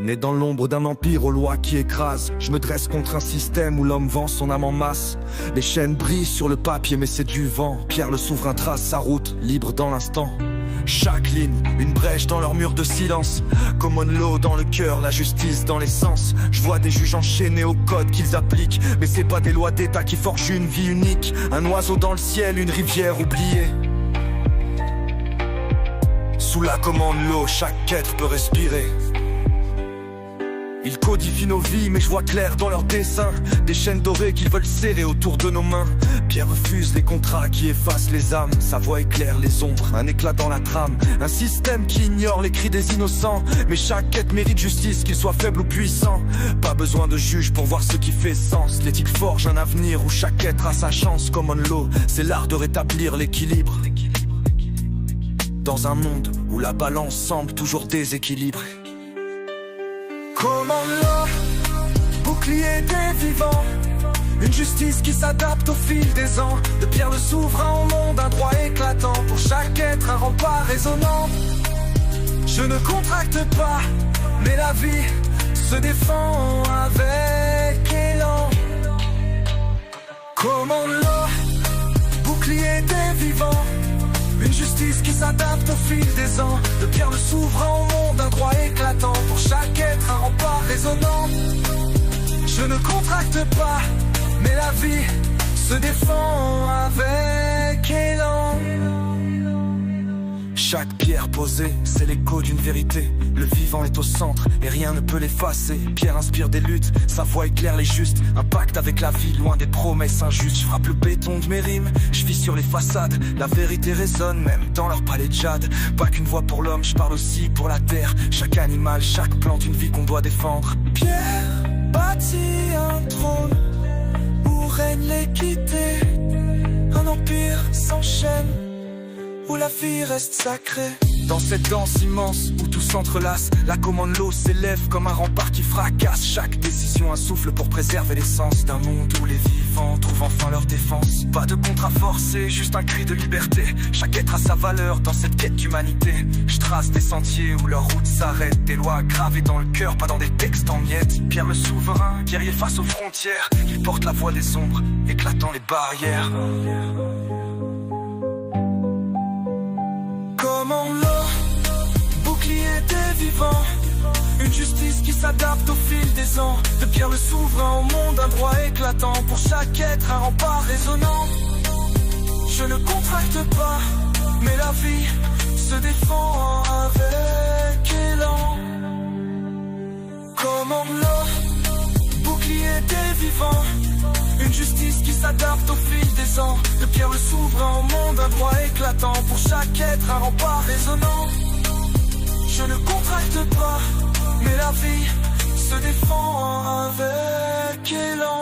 Né dans l'ombre d'un empire aux lois qui écrasent, je me dresse contre un système où l'homme vend son âme en masse. Les chaînes brisent sur le papier mais c'est du vent. Pierre le souverain trace sa route, libre dans l'instant. Chaque ligne, une brèche dans leur mur de silence. Common law dans le cœur, la justice dans les sens. Je vois des juges enchaînés au code qu'ils appliquent, mais c'est pas des lois d'état qui forgent une vie unique. Un oiseau dans le ciel, une rivière oubliée. Sous la commande law, chaque être peut respirer. Ils codifient nos vies, mais je vois clair dans leurs dessins. Des chaînes dorées qu'ils veulent serrer autour de nos mains. Pierre refuse les contrats qui effacent les âmes. Sa voix éclaire les ombres, un éclat dans la trame. Un système qui ignore les cris des innocents. Mais chaque quête mérite justice, qu'il soit faible ou puissant. Pas besoin de juge pour voir ce qui fait sens. L'éthique forge un avenir où chaque être a sa chance. Common law, c'est l'art de rétablir l'équilibre. Dans un monde où la balance semble toujours déséquilibrée. Common law, bouclier des vivants. Une justice qui s'adapte au fil des ans. De Pierre le souverain au monde, un droit éclatant. Pour chaque être, un rempart résonnant. Je ne contracte pas, mais la vie se défend avec élan. Common law, bouclier des vivants. Une justice qui s'adapte au fil des ans. De Pierre le souverain au monde, un droit éclatant. Pour chaque être, un rempart résonnant. Je ne contracte pas, mais la vie se défend avec élan. Chaque pierre posée, c'est l'écho d'une vérité. Le vivant est au centre et rien ne peut l'effacer. Pierre inspire des luttes, sa voix éclaire les justes. Un pacte avec la vie, loin des promesses injustes. Je frappe le béton de mes rimes, je vis sur les façades. La vérité résonne même dans leur palais de jade. Pas qu'une voix pour l'homme, je parle aussi pour la terre. Chaque animal, chaque plante, une vie qu'on doit défendre. Pierre bâtit un trône où règne l'équité. Un empire s'enchaîne où la vie reste sacrée. Dans cette danse immense où tout s'entrelace, la common law s'élève comme un rempart qui fracasse. Chaque décision un souffle pour préserver l'essence d'un monde où les vivants trouvent enfin leur défense. Pas de contrat forcé, juste un cri de liberté. Chaque être a sa valeur dans cette quête d'humanité. Je trace des sentiers où leur route s'arrête. Des lois gravées dans le cœur, pas dans des textes en miettes. Pierre le souverain, guerrier face aux frontières. Il porte la voix des ombres, éclatant les barrières. Common law, bouclier des vivants. Une justice qui s'adapte au fil des ans. De Pierre le souverain au monde, un droit éclatant. Pour chaque être, un rempart résonnant. Je ne contracte pas, mais la vie se défend avec élan. Common law, bouclier des vivants. Une justice qui s'adapte au fil des ans. De Pierre le souverain au monde, un droit éclatant. Pour chaque être, un rempart résonnant. Je ne contracte pas, mais la vie se défend avec élan.